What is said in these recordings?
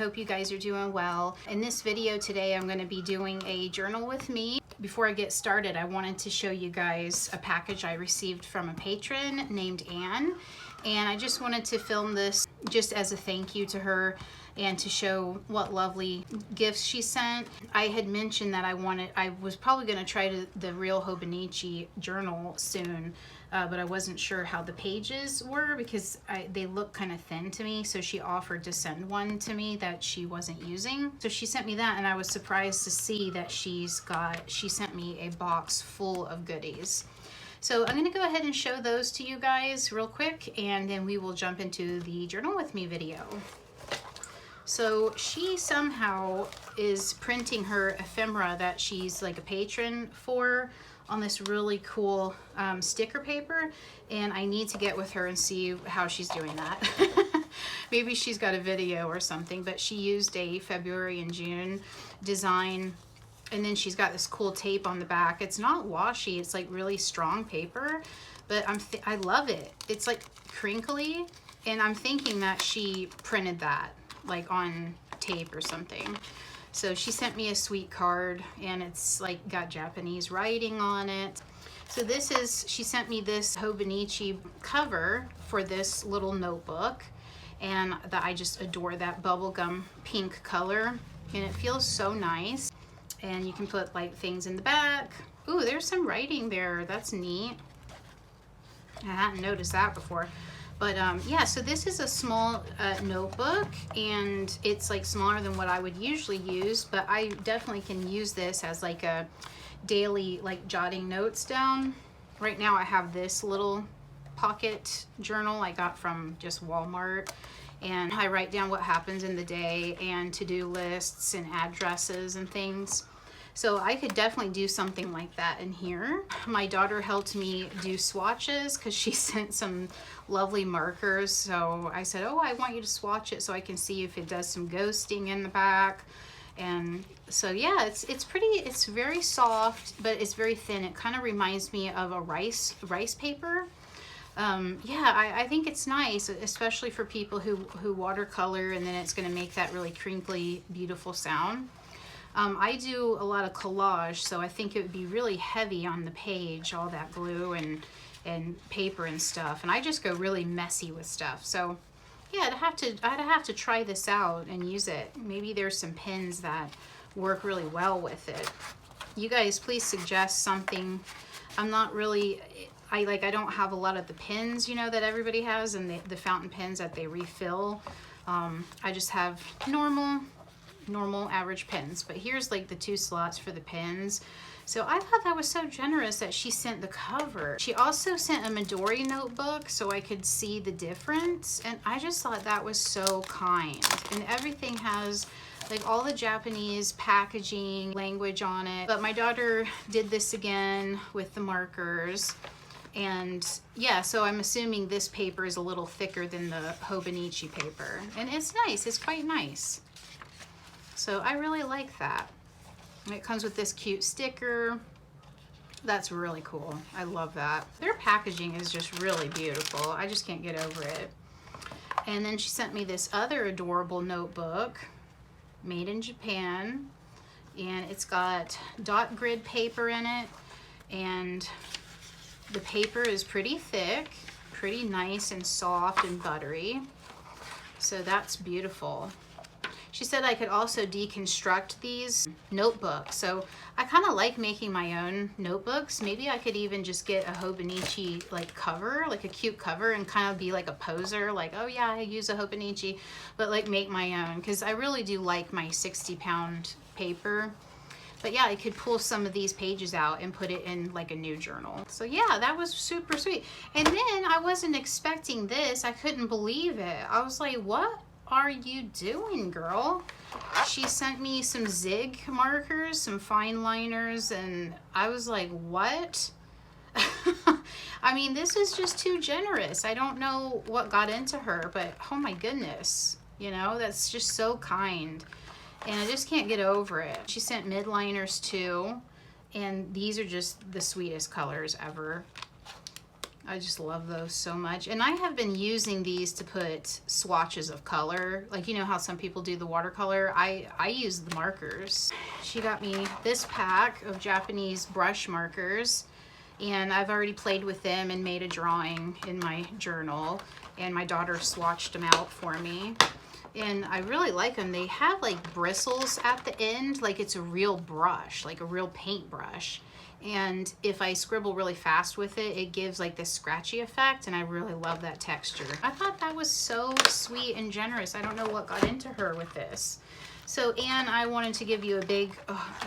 hope you guys are doing well. In this video today, I'm going to be doing a journal with me. Before I get started, I wanted to show you guys a package I received from a patron named Anne, and I just wanted to film this just as a thank you to her and to show what lovely gifts she sent. I had mentioned that I was probably going to try the real Fauxbonichi journal soon, but I wasn't sure how the pages were because they look kind of thin to me, so she offered to send one to me that she wasn't using. So she sent me that, and I was surprised to see that she sent me a box full of goodies. So I'm going to go ahead and show those to you guys real quick, and then we will jump into the journal with me video. So she somehow is printing her ephemera that she's like a patron for on this really cool sticker paper, and I need to get with her and see how she's doing that. Maybe she's got a video or something, but she used a February and June design, and then she's got this cool tape on the back. It's not washy, it's like really strong paper, but I love it. It's like crinkly, and I'm thinking that she printed that like on tape or something. So she sent me a sweet card, and it's like got Japanese writing on it. So she sent me this Fauxbonichi cover for this little notebook, and I just adore that bubblegum pink color, and it feels so nice. And you can put like things in the back. Ooh, there's some writing there. That's neat. I hadn't noticed that before. But yeah, so this is a small notebook, and it's like smaller than what I would usually use, but I definitely can use this as like a daily like jotting notes down. Right now I have this little pocket journal I got from just Walmart, and I write down what happens in the day and to-do lists and addresses and things. So I could definitely do something like that in here. My daughter helped me do swatches because she sent some lovely markers. So I said, oh, I want you to swatch it so I can see if it does some ghosting in the back. And so yeah, it's very soft, but it's very thin. It kind of reminds me of a rice paper. Yeah, I think it's nice, especially for people who watercolor, and then it's going to make that really crinkly, beautiful sound. I do a lot of collage, so I think it would be really heavy on the page, all that glue and paper and stuff. And I just go really messy with stuff. So yeah, I'd have to try this out and use it. Maybe there's some pens that work really well with it. You guys, please suggest something. I'm not really, I don't have a lot of the pens, you know, that everybody has, and the fountain pens that they refill. I just have normal average pens, but here's like the 2 slots for the pens. So I thought that was so generous that she sent the cover. She also sent a Midori notebook so I could see the difference, and I just thought that was so kind. And everything has like all the Japanese packaging language on it, but my daughter did this again with the markers. And yeah, so I'm assuming this paper is a little thicker than the Fauxbonichi paper, and it's nice, it's quite nice. So I really like that. And it comes with this cute sticker. That's really cool. I love that. Their packaging is just really beautiful. I just can't get over it. And then she sent me this other adorable notebook made in Japan. And it's got dot grid paper in it. And the paper is pretty thick, pretty nice and soft and buttery. So that's beautiful. She said I could also deconstruct these notebooks. So I kind of like making my own notebooks. Maybe I could even just get a Fauxbonichi like cover, like a cute cover, and kind of be like a poser, like, oh yeah, I use a Fauxbonichi, but like make my own, because I really do like my 60-pound paper. But yeah, I could pull some of these pages out and put it in like a new journal. So yeah, that was super sweet. And then I wasn't expecting this. I couldn't believe it. I was like, what are you doing, girl? She sent me some zig markers, some fine liners, and I was like, what? I mean, this is just too generous. I don't know what got into her, but oh my goodness, you know, that's just so kind. And I just can't get over it. She sent midliners too, and these are just the sweetest colors ever. I just love those so much. And I have been using these to put swatches of color. Like, you know how some people do the watercolor? I use the markers. She got me this pack of Japanese brush markers, and I've already played with them and made a drawing in my journal, and my daughter swatched them out for me. And I really like them. They have like bristles at the end, like it's a real brush, like a real paintbrush. And if I scribble really fast with it, it gives like this scratchy effect, and I really love that texture. I thought that was so sweet and generous. I don't know what got into her with this. So Anne, I wanted to give you a big,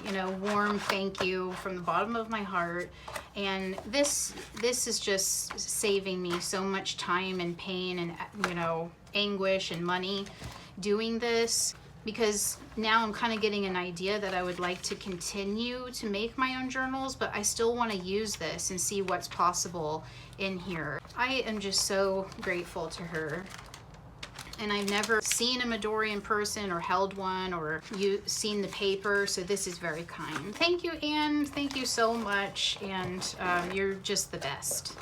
you know, warm thank you from the bottom of my heart. And this is just saving me so much time and pain and, you know, anguish and money doing this, because now I'm kind of getting an idea that I would like to continue to make my own journals, but I still want to use this and see what's possible in here. I am just so grateful to her. And I've never seen a Midori in person or held one or seen the paper, so this is very kind. Thank you, Anne. Thank you so much, and you're just the best.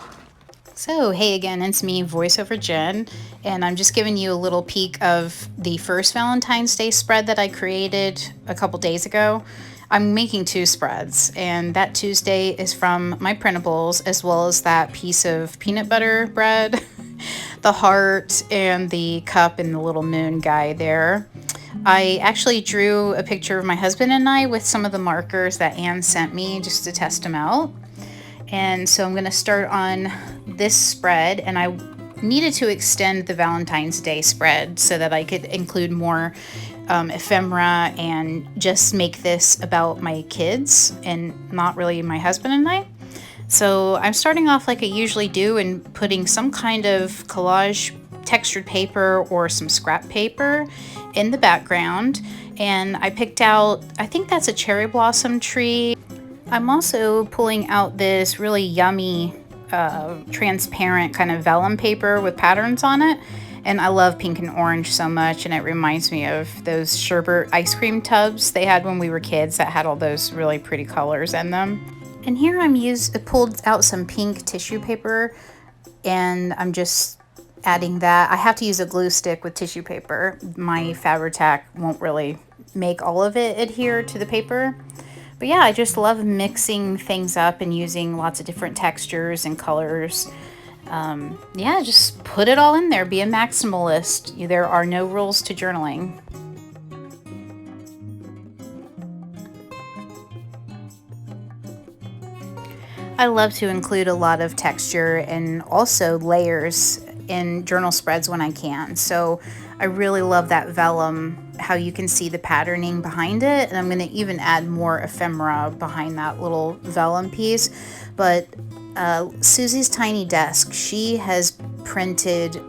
So, hey again, it's me, VoiceOver Jen, and I'm just giving you a little peek of the first Valentine's Day spread that I created a couple days ago. I'm making 2 spreads, and that Tuesday is from my printables, as well as that piece of peanut butter bread, the heart, and the cup and the little moon guy there. I actually drew a picture of my husband and I with some of the markers that Anne sent me just to test them out. And so I'm going to start on this spread, and I needed to extend the Valentine's Day spread so that I could include more ephemera and just make this about my kids and not really my husband and I. So I'm starting off like I usually do and putting some kind of collage textured paper or some scrap paper in the background. And I picked out, I think that's a cherry blossom tree. I'm also pulling out this really yummy transparent kind of vellum paper with patterns on it. And I love pink and orange so much, and it reminds me of those sherbet ice cream tubs they had when we were kids that had all those really pretty colors in them. And here I pulled out some pink tissue paper, and I'm just adding that. I have to use a glue stick with tissue paper. My Fabri-Tac won't really make all of it adhere to the paper. But yeah, I just love mixing things up and using lots of different textures and colors. Yeah, just put it all in there. Be a maximalist. There are no rules to journaling. I love to include a lot of texture and also layers in journal spreads when I can. So I really love that vellum, how you can see the patterning behind it. And I'm going to even add more ephemera behind that little vellum piece. But Susie's Tiny Desk, she has printed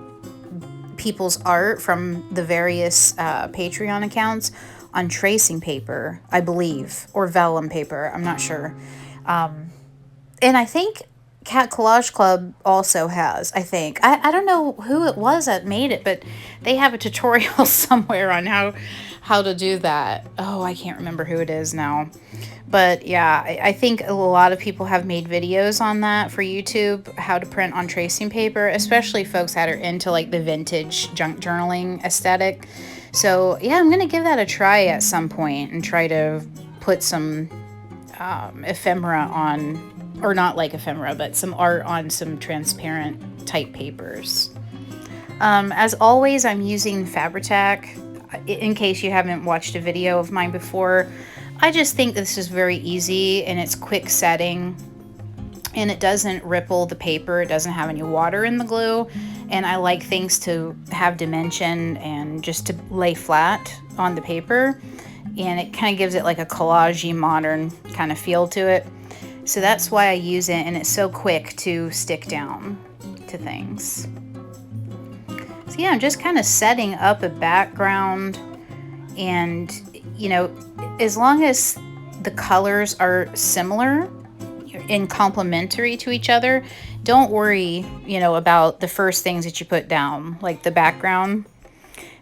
people's art from the various Patreon accounts on tracing paper, I believe, or vellum paper, I'm not sure. And I think Cat Collage Club also has, I think. I don't know who it was that made it, but they have a tutorial somewhere on how to do that. Oh, I can't remember who it is now. But yeah, I think a lot of people have made videos on that for YouTube, how to print on tracing paper, especially folks that are into like the vintage junk journaling aesthetic. So yeah, I'm going to give that a try at some point and try to put some ephemera on, or not like ephemera, but some art on some transparent type papers. As always, I'm using Fabri-Tac. In case you haven't watched a video of mine before, I just think this is very easy and it's quick setting, and it doesn't ripple the paper. It doesn't have any water in the glue, and I like things to have dimension and just to lay flat on the paper, and it kind of gives it like a collage-y modern kind of feel to it. So that's why I use it, and it's so quick to stick down to things. So yeah, I'm just kind of setting up a background, and you know, as long as the colors are similar and complementary to each other, don't worry, you know, about the first things that you put down, like the background.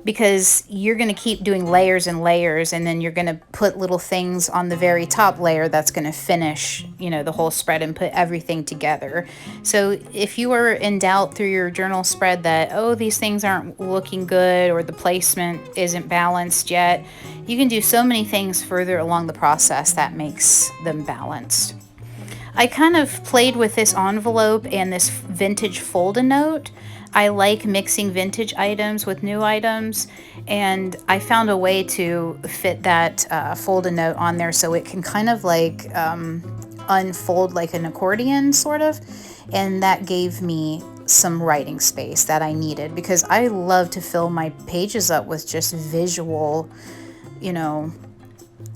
because you're going to keep doing layers and layers, and then you're going to put little things on the very top layer that's going to finish, you know, the whole spread and put everything together. So if you are in doubt through your journal spread that, oh, these things aren't looking good or the placement isn't balanced yet, you can do so many things further along the process that makes them balanced. I kind of played with this envelope and this vintage fold-a-note. I like mixing vintage items with new items, and I found a way to fit that fold-a-note on there so it can kind of like unfold like an accordion sort of, and that gave me some writing space that I needed, because I love to fill my pages up with just visual, you know,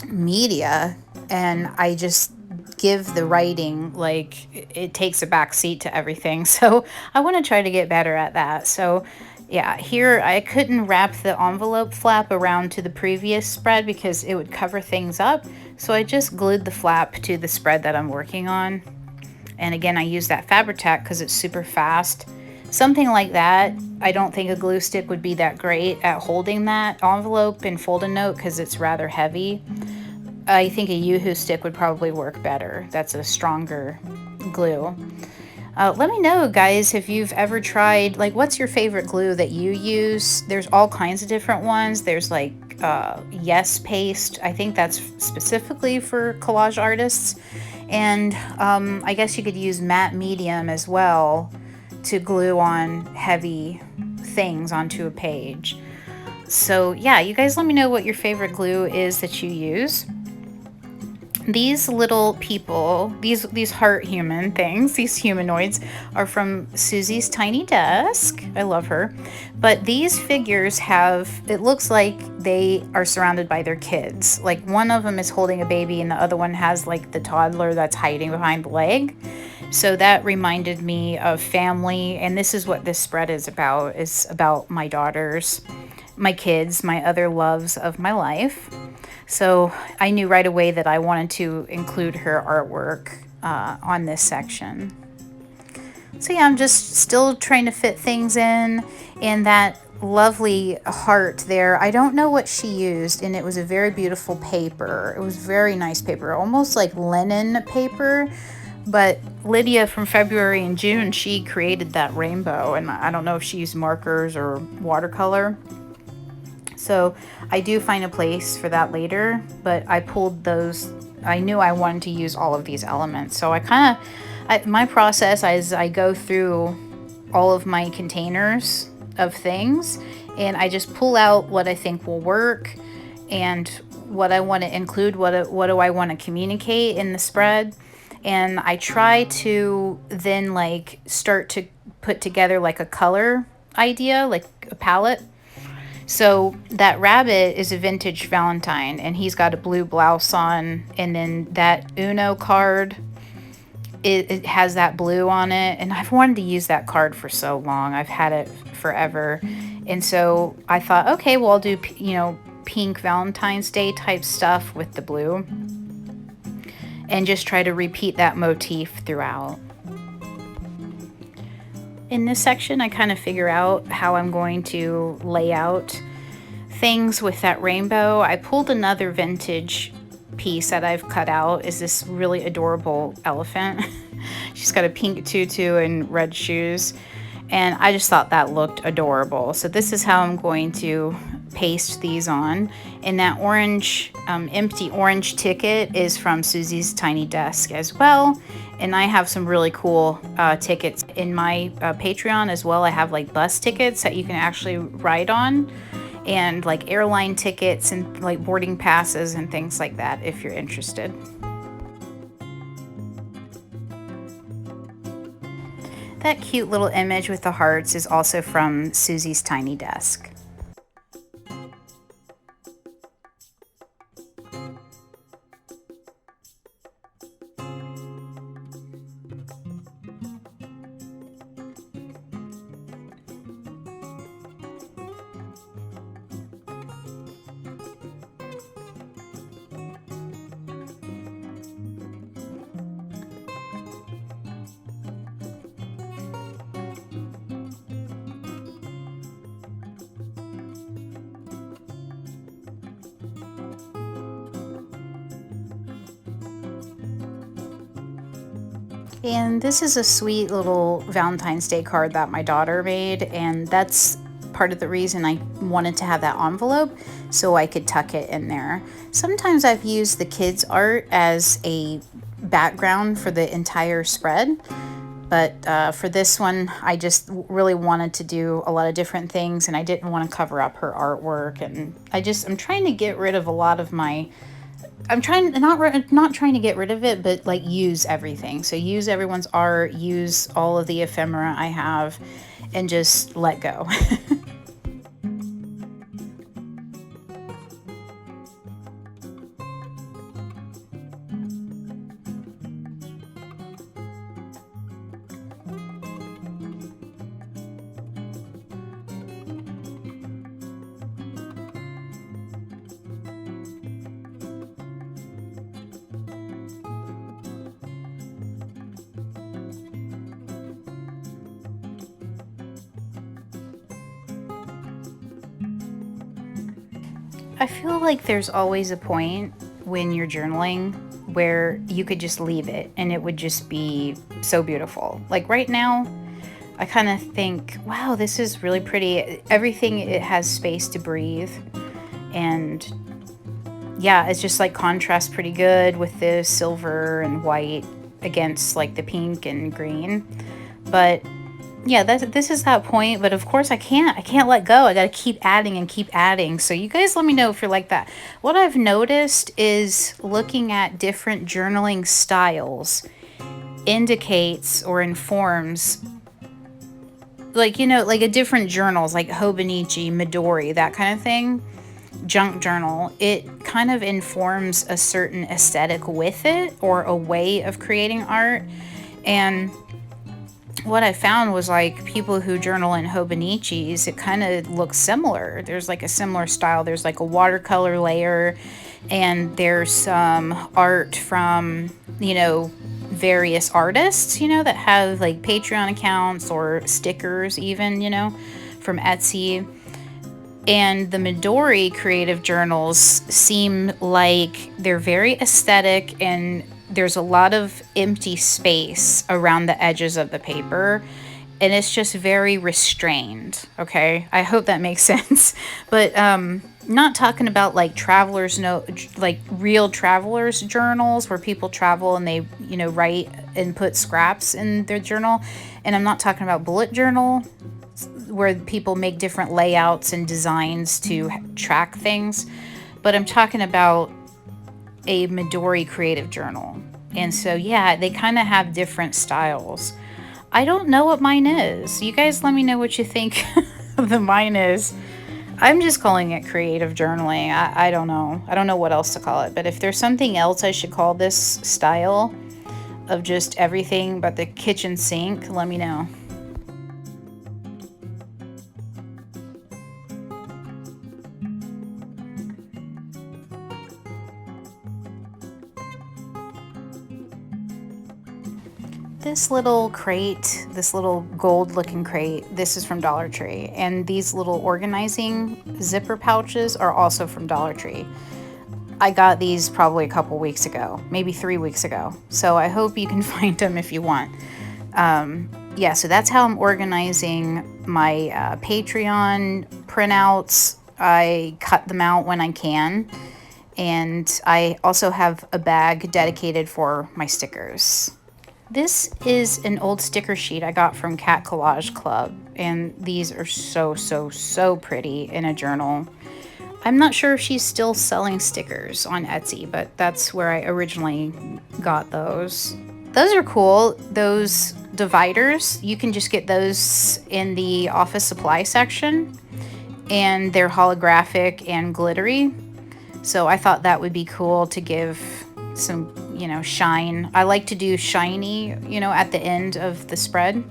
media, and I just give the writing, like, it takes a back seat to everything. So I want to try to get better at that. So yeah, here I couldn't wrap the envelope flap around to the previous spread because it would cover things up. So I just glued the flap to the spread that I'm working on. And again, I use that Fabri-Tac because it's super fast. Something like that, I don't think a glue stick would be that great at holding that envelope and fold-a-note because it's rather heavy. I think a Yoo-hoo stick would probably work better. That's a stronger glue. Let me know, guys, if you've ever tried, like, what's your favorite glue that you use? There's all kinds of different ones. There's like Yes Paste. I think that's specifically for collage artists. And I guess you could use matte medium as well to glue on heavy things onto a page. So yeah, you guys let me know what your favorite glue is that you use. These little people, these heart human things, these humanoids, are from Susie's Tiny Desk. I love her. But these figures have, it looks like they are surrounded by their kids. Like one of them is holding a baby and the other one has like the toddler that's hiding behind the leg. So that reminded me of family, and this is what this spread is about. It's about my daughters, my kids, my other loves of my life. So I knew right away that I wanted to include her artwork on this section. So yeah, I'm just still trying to fit things in, and that lovely heart there, I don't know what she used, and it was a very beautiful paper. It was very nice paper, almost like linen paper. But Lydia from February and June, she created that rainbow, and I don't know if she used markers or watercolor. So I do find a place for that later, but I pulled those. I knew I wanted to use all of these elements. So I kind of, my process is I go through all of my containers of things, and I just pull out what I think will work and what I want to include, what do I want to communicate in the spread. And I try to then like start to put together like a color idea, like a palette. So that rabbit is a vintage Valentine, and he's got a blue blouse on, and then that Uno card, it has that blue on it, and I've wanted to use that card for so long. I've had it forever. And so I thought, okay, well, I'll do, you know, pink Valentine's Day type stuff with the blue, and just try to repeat that motif throughout. In this section, I kind of figure out how I'm going to lay out things with that rainbow. I pulled another vintage piece that I've cut out. Is this really adorable elephant. She's got a pink tutu and red shoes, and I just thought that looked adorable. So this is how I'm going to paste these on. And that orange, empty orange ticket is from Susie's Tiny Desk as well. And I have some really cool tickets in my Patreon as well. I have like bus tickets that you can actually ride on, and like airline tickets and like boarding passes and things like that if you're interested. That cute little image with the hearts is also from Susie's Tiny Desk. And this is a sweet little Valentine's Day card that my daughter made, and that's part of the reason I wanted to have that envelope so I could tuck it in there. Sometimes I've used the kids' art as a background for the entire spread, but for this one I just really wanted to do a lot of different things, and I didn't want to cover up her artwork, and I'm trying to get rid of a lot of my not trying to get rid of it, but like use everything. So use everyone's art, use all of the ephemera I have, and just let go. I feel like there's always a point when you're journaling where you could just leave it and it would just be so beautiful. Like right now, I kind of think, wow, this is really pretty. Everything, it has space to breathe. And yeah, it's just like contrasts pretty good with the silver and white against like the pink and green. But yeah, this is that point, but of course I can't let go. I got to keep adding and keep adding. So you guys let me know if you're like that. What I've noticed is looking at different journaling styles indicates or informs, like, you know, like a different journals, like Hobonichi, Midori, that kind of thing, junk journal. It kind of informs a certain aesthetic with it, or a way of creating art. And what I found was like people who journal in Hobonichis, it kind of looks similar. There's like a similar style. There's like a watercolor layer, and there's some art from, you know, various artists, you know, that have like Patreon accounts or stickers even, you know, from Etsy. And the Midori creative journals seem like they're very aesthetic, and there's a lot of empty space around the edges of the paper, and it's just very restrained. Okay, I hope that makes sense. But not talking about like travelers like real travelers journals where people travel and they, you know, write and put scraps in their journal. And I'm not talking about bullet journal where people make different layouts and designs to track things, but I'm talking about a Midori creative journal. And so yeah, they kind of have different styles. I don't know what mine is. You guys let me know what you think of the mine is. I'm just calling it creative journaling. I don't know. I don't know what else to call it. But if there's something else I should call this style of just everything but the kitchen sink, let me know. This little crate, this little gold looking crate, this is from Dollar Tree. And these little organizing zipper pouches are also from Dollar Tree. I got these probably a couple weeks ago, maybe 3 weeks ago. So I hope you can find them if you want. Yeah, so that's how I'm organizing my Patreon printouts. I cut them out when I can. And I also have a bag dedicated for my stickers. This is an old sticker sheet I got from Cat Collage Club, and these are so pretty in a journal. I'm not sure if she's still selling stickers on Etsy, but that's where I originally got those. Those are cool. Those dividers, you can just get those in the office supply section, and they're holographic and glittery. So I thought that would be cool to give some, you know, shine. I like to do shiny, you know, at the end of the spread.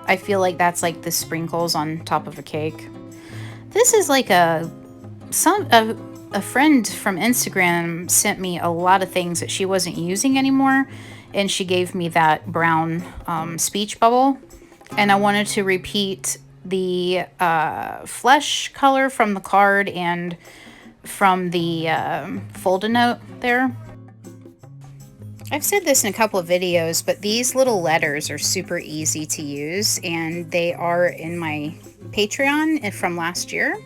I feel like that's like the sprinkles on top of a cake. This is like a friend from Instagram sent me a lot of things that she wasn't using anymore, and she gave me that brown speech bubble, and I wanted to repeat the flesh color from the card and from the fold-a-note there. I've said this in a couple of videos, but these little letters are super easy to use, and they are in my Patreon from last year.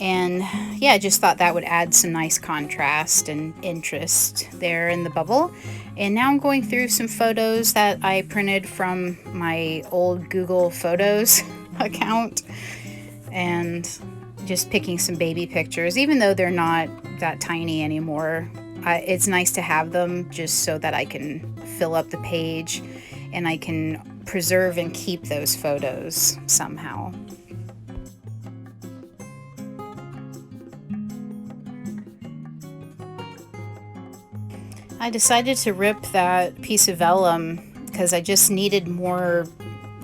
And yeah, I just thought that would add some nice contrast and interest there in the bubble. And now I'm going through some photos that I printed from my old Google Photos account, and just picking some baby pictures, even though they're not that tiny anymore. It's nice to have them just so that I can fill up the page and I can preserve and keep those photos somehow. I decided to rip that piece of vellum because I just needed more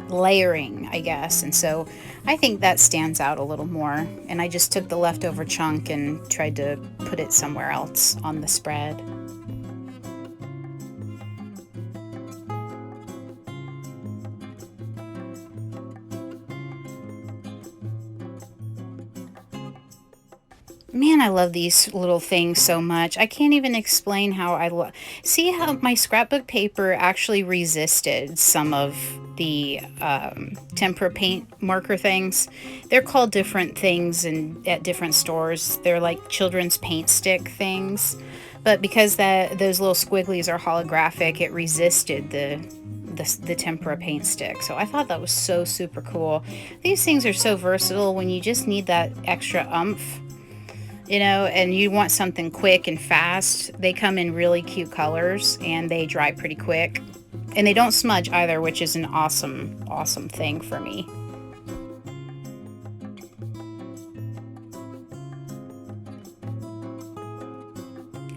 layering, I guess, and so I think that stands out a little more, and I just took the leftover chunk and tried to put it somewhere else on the spread. Man, I love these little things so much. I can't even explain how I love. See how my scrapbook paper actually resisted some of the tempera paint marker things. They're called different things at different stores. They're like children's paint stick things. But because those little squigglies are holographic, it resisted the tempera paint stick. So I thought that was so super cool. These things are so versatile when you just need that extra oomph, you know, and you want something quick and fast. They come in really cute colors and they dry pretty quick, and they don't smudge either, which is an awesome thing for me.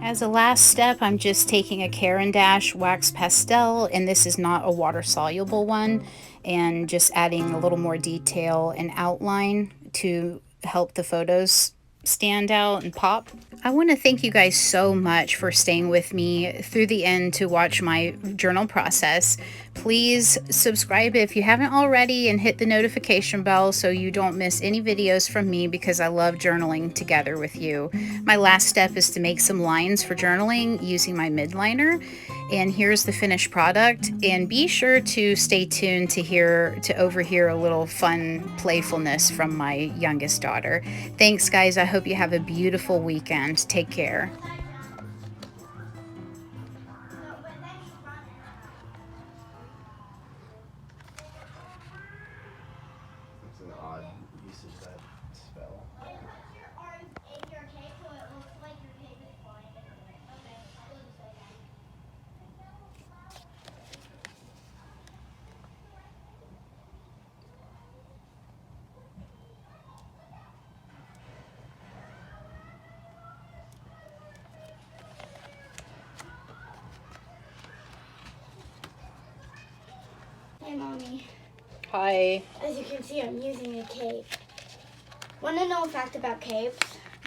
As a last step, I'm just taking a Caran d'Ache wax pastel, and this is not a water soluble one, and just adding a little more detail and outline to help the photos stand out and pop. I want to thank you guys so much for staying with me through the end to watch my journal process. Please subscribe if you haven't already, and hit the notification bell so you don't miss any videos from me, because I love journaling together with you. My last step is to make some lines for journaling using my midliner, and here's the finished product. And be sure to stay tuned to overhear a little fun playfulness from my youngest daughter. Thanks guys, I hope you have a beautiful weekend. Take care. It's an odd usage of that spell. Hey, Mommy. Hi. As you can see, I'm using a cape. Want to know a fact about capes?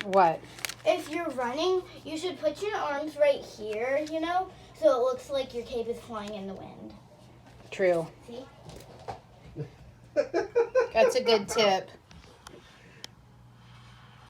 What? If you're running, you should put your arms right here, you know, so it looks like your cape is flying in the wind. True. See? That's a good tip.